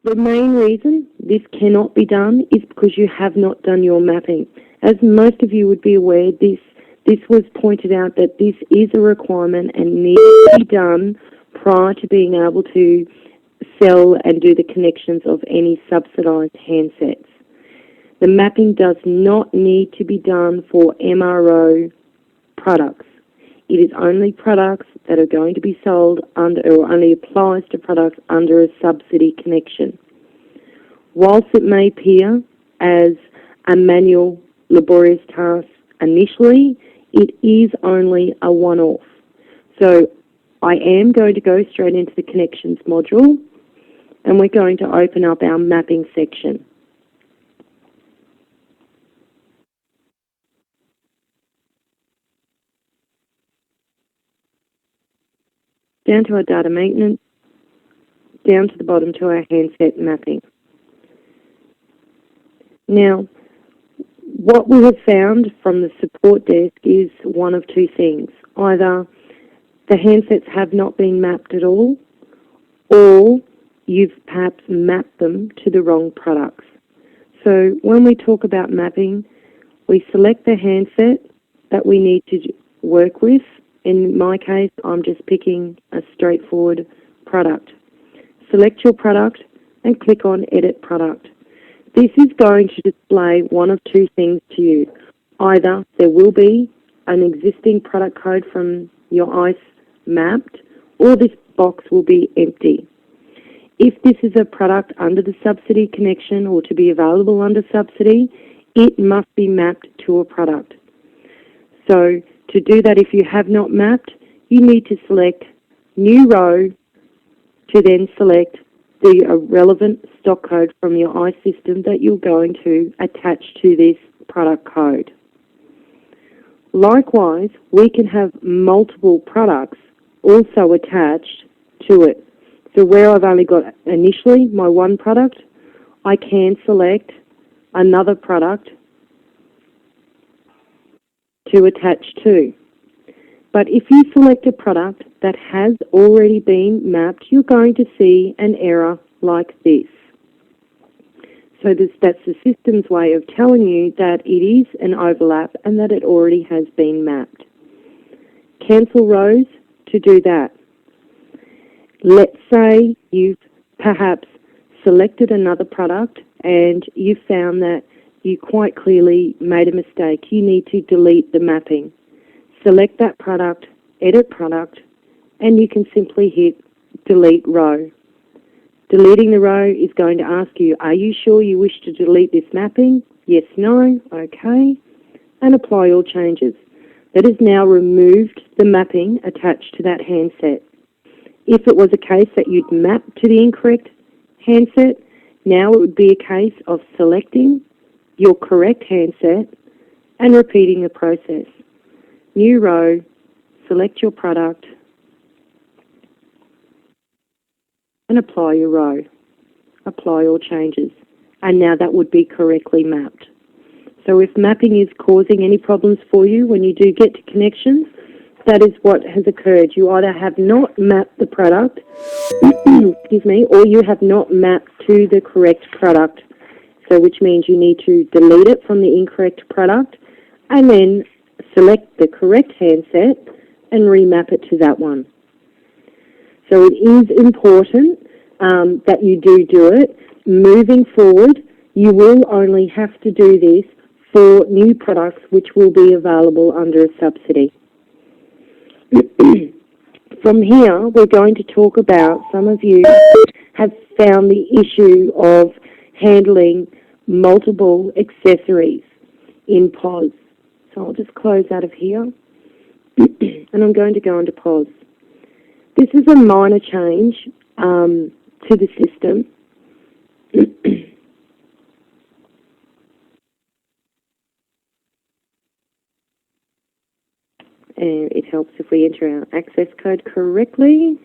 The main reason this cannot be done is because you have not done your mapping. As most of you would be aware, this was pointed out that this is a requirement and needs to be done prior to being able to sell and do the connections of any subsidised handsets. The mapping does not need to be done for MRO products. It is only products that are going to be sold under, or only applies to products under a subsidy connection. Whilst it may appear as a manual, laborious task initially, it is only a one-off. So I am going to go straight into the connections module, and we're going to open up our mapping section. Down to our data maintenance, down to the bottom to our handset mapping. Now, what we have found from the support desk is one of two things. Either the handsets have not been mapped at all, or you've perhaps mapped them to the wrong products. So when we talk about mapping, we select the handset that we need to work with. In my case, I'm just picking a straightforward product. Select your product and click on Edit Product. This is going to display one of two things to you. Either there will be an existing product code from your ICE mapped, or this box will be empty. If this is a product under the subsidy connection or to be available under subsidy, it must be mapped to a product. So to do that, if you have not mapped, you need to select New Row to then select the relevant stock code from your ICE system that you're going to attach to this product code. Likewise, we can have multiple products also attached to it. So where I've only got initially my one product, I can select another product to attach to. But if you select a product that has already been mapped, you're going to see an error like this. So that's the system's way of telling you that it is an overlap and that it already has been mapped. Cancel rows to do that. Let's say you've perhaps selected another product and you found that you quite clearly made a mistake. You need to delete the mapping. Select that product, edit product, and you can simply hit delete row. Deleting the row is going to ask you, are you sure you wish to delete this mapping? Yes, no, okay, and apply all changes. That has now removed the mapping attached to that handset. If it was a case that you'd mapped to the incorrect handset, now it would be a case of selecting your correct handset and repeating the process. New row, select your product, and apply your row. Apply all changes. And now that would be correctly mapped. So if mapping is causing any problems for you when you do get to connections, that is what has occurred. You either have not mapped the product, excuse me, or you have not mapped to the correct product. So which means you need to delete it from the incorrect product and then select the correct handset and remap it to that one. So it is important that you do it. Moving forward, you will only have to do this for new products which will be available under a subsidy. From here, we're going to talk about, some of you have found the issue of handling multiple accessories in POS. So I'll just close out of here, and I'm going to go into POS. This is a minor change to the system. And it helps if we enter our access code correctly.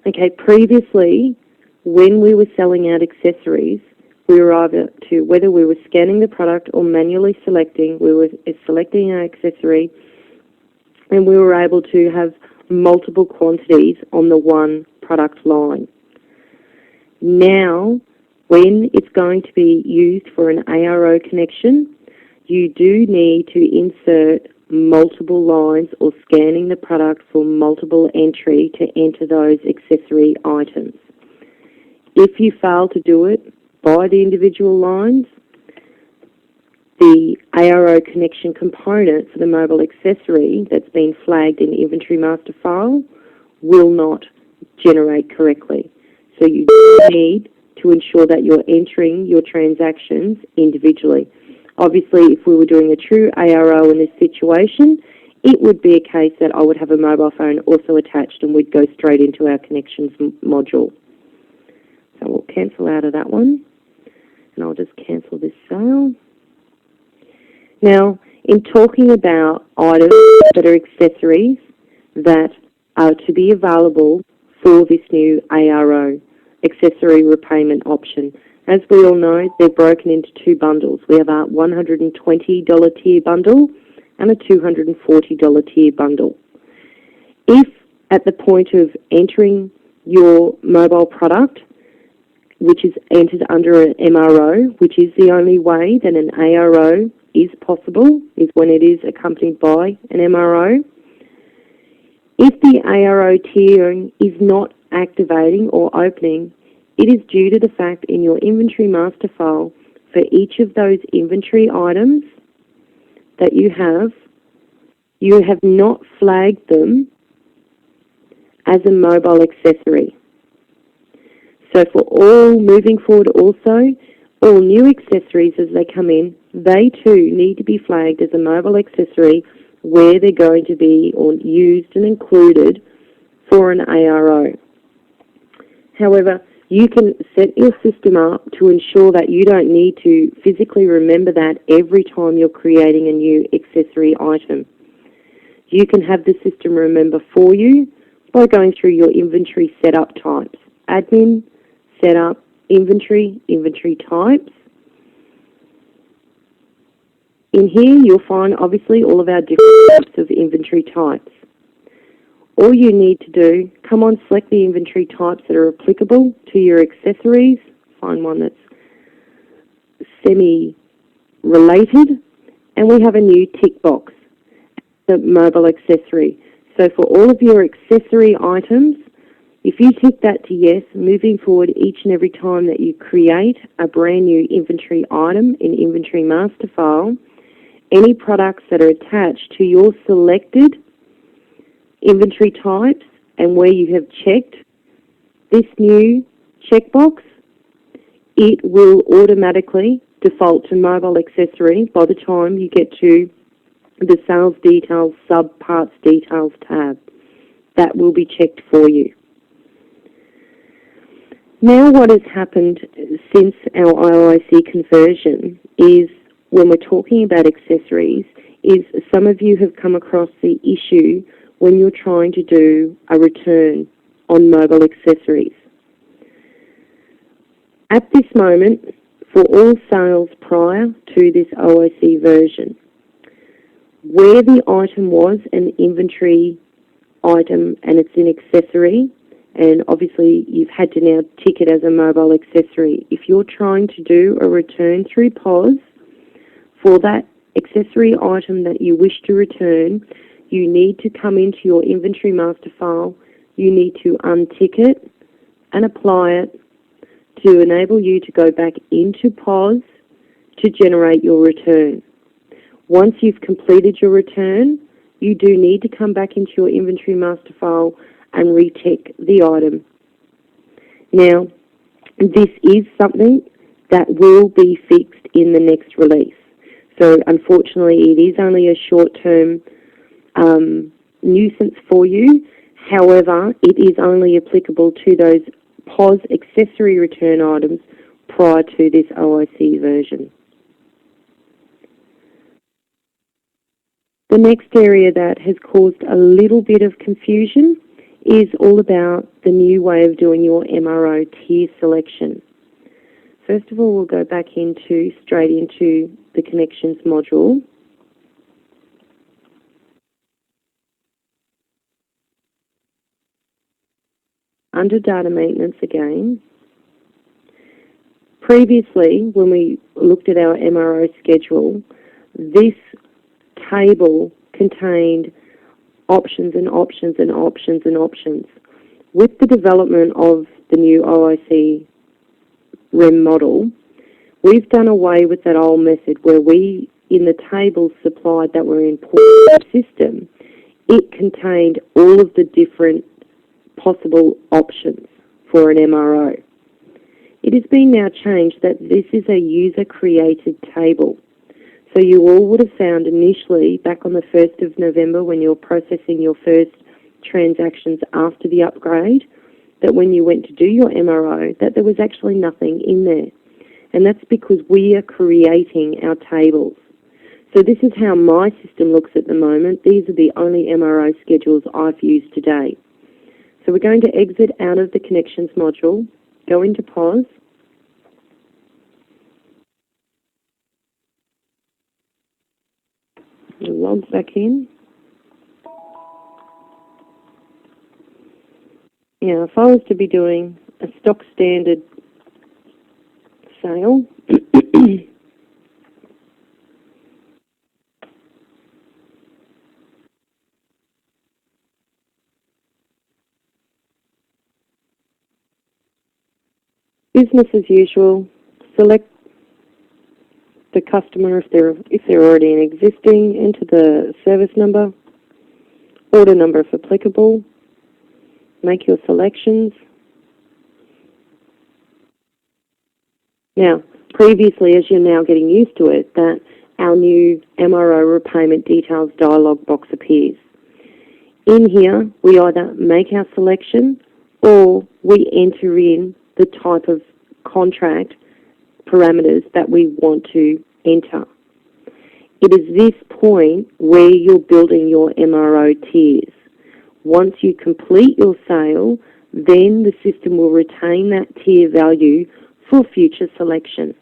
Okay, previously, when we were selling out accessories, we were either to, whether we were scanning the product or manually selecting, we were selecting our accessory, and we were able to have multiple quantities on the one product line. Now, when it's going to be used for an ARO connection, you do need to insert multiple lines or scanning the product for multiple entry to enter those accessory items. If you fail to do it by the individual lines, the ARO connection component for the mobile accessory that's been flagged in the inventory master file will not generate correctly. So you need to ensure that you're entering your transactions individually. Obviously, if we were doing a true ARO in this situation, it would be a case that I would have a mobile phone also attached and we'd go straight into our connections module. So we'll cancel out of that one, and I'll just cancel this sale. Now, in talking about items that are accessories that are to be available for this new ARO, accessory repayment option, as we all know, they're broken into two bundles. We have a $120 tier bundle and a $240 tier bundle. If at the point of entering your mobile product, which is entered under an MRO, which is the only way that an ARO is possible, is when it is accompanied by an MRO. If the ARO tiering is not activating or opening, it is due to the fact in your inventory master file for each of those inventory items that you have not flagged them as a mobile accessory. So for all moving forward also, all new accessories as they come in, they too need to be flagged as a mobile accessory where they're going to be or used and included for an ARO. However, you can set your system up to ensure that you don't need to physically remember that every time you're creating a new accessory item. You can have the system remember for you by going through your inventory setup types. Admin, setup, inventory, inventory types. In here you'll find obviously all of our different types of inventory types. All you need to do, come on, select the inventory types that are applicable to your accessories. Find one that's semi-related. And we have a new tick box, the mobile accessory. So for all of your accessory items, if you tick that to yes, moving forward each and every time that you create a brand new inventory item in Inventory Master File, any products that are attached to your selected inventory types and where you have checked this new checkbox, it will automatically default to mobile accessory by the time you get to the sales details, sub-parts details tab. That will be checked for you. Now what has happened since our IOIC conversion is when we're talking about accessories is some of you have come across the issue when you're trying to do a return on mobile accessories. At this moment, for all sales prior to this OIC version, where the item was an inventory item and it's an accessory, and obviously you've had to now tick it as a mobile accessory. If you're trying to do a return through POS for that accessory item that you wish to return, you need to come into your inventory master file, you need to untick it and apply it to enable you to go back into POS to generate your return. Once you've completed your return, you do need to come back into your inventory master file and retick the item. Now, this is something that will be fixed in the next release. So unfortunately, it is only a short-term nuisance for you. However, it is only applicable to those POS accessory return items prior to this OIC version. The next area that has caused a little bit of confusion is all about the new way of doing your MRO tier selection. First of all, we'll go back straight into the connections module. under data maintenance again. Previously, when we looked at our MRO schedule, this table contained options and options and options and options. With the development of the new OIC REM model, we've done away with that old method where we, in the tables supplied that were imported to the system, it contained all of the different possible options for an MRO. It has been now changed that this is a user-created table. So you all would have found initially, back on the 1st of November, when you're processing your first transactions after the upgrade, that when you went to do your MRO, that there was actually nothing in there. And that's because we are creating our tables. So this is how my system looks at the moment. These are the only MRO schedules I've used to date. So we're going to exit out of the connections module, go into POS, log back in. Now, if I was to be doing a stock standard sale, business as usual, select the customer if they're already an existing, enter the service number, order number if applicable, make your selections. Now, previously, as you're now getting used to it, that our new MRO repayment details dialog box appears. In here, we either make our selection or we enter in the type of contract parameters that we want to enter. It is this point where you're building your MRO tiers. Once you complete your sale, then the system will retain that tier value for future selection.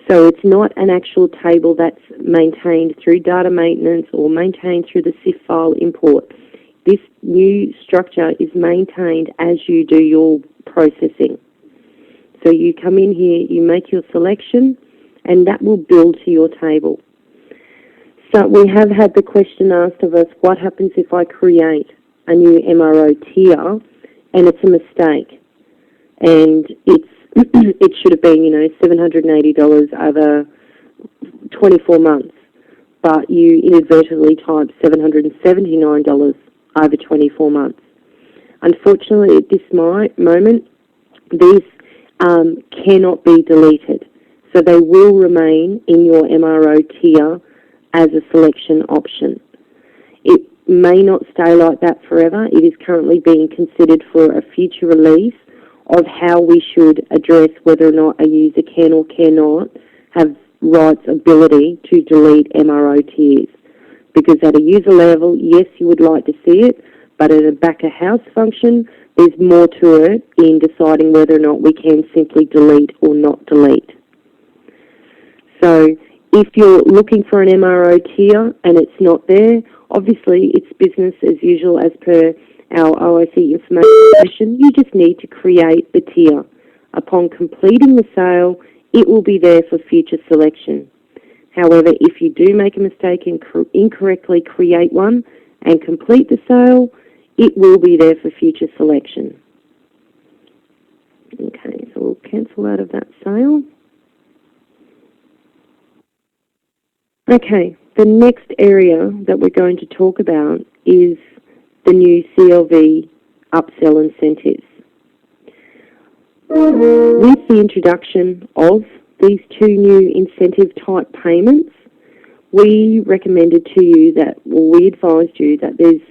So it's not an actual table that's maintained through data maintenance or maintained through the CIF file import. This new structure is maintained as you do your processing. So you come in here, you make your selection, and that will build to your table. So we have had the question asked of us, what happens if I create a new MRO tier and it's a mistake? And it should have been, $780 over 24 months, but you inadvertently typed $779 over 24 months. Unfortunately, at this moment, these cannot be deleted. So they will remain in your MRO tier as a selection option. It may not stay like that forever. It is currently being considered for a future release of how we should address whether or not a user can or cannot have rights ability to delete MRO tiers. Because at a user level, yes, you would like to see it, but at a back-of-house function, there's more to it in deciding whether or not we can simply delete or not delete. So if you're looking for an MRO tier and it's not there, obviously it's business as usual as per our OIC information. You just need to create the tier. Upon completing the sale, it will be there for future selection. However, if you do make a mistake and incorrectly create one and complete the sale, it will be there for future selection. Okay, so we'll cancel out of that sale. Okay, the next area that we're going to talk about is the new CLV upsell incentives. With the introduction of these two new incentive type payments, we recommended to you that, or we advised you that there's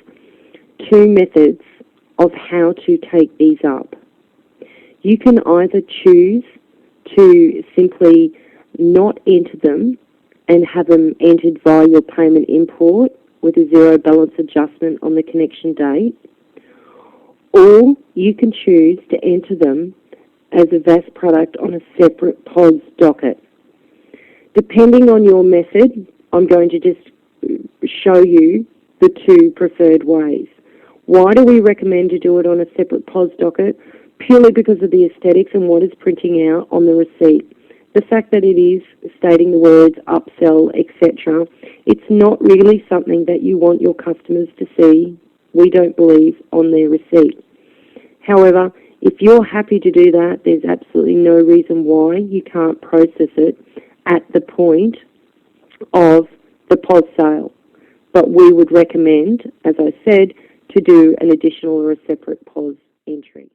two methods of how to take these up. You can either choose to simply not enter them and have them entered via your payment import with a zero balance adjustment on the connection date, or you can choose to enter them as a VAS product on a separate POS docket. Depending on your method, I'm going to just show you the two preferred ways. Why do we recommend to do it on a separate POS docket? Purely because of the aesthetics and what is printing out on the receipt. The fact that it is stating the words upsell, etc., it's not really something that you want your customers to see, we don't believe, on their receipt. However, if you're happy to do that, there's absolutely no reason why you can't process it at the point of the POS sale. But we would recommend, as I said, to do an additional or a separate POS entry.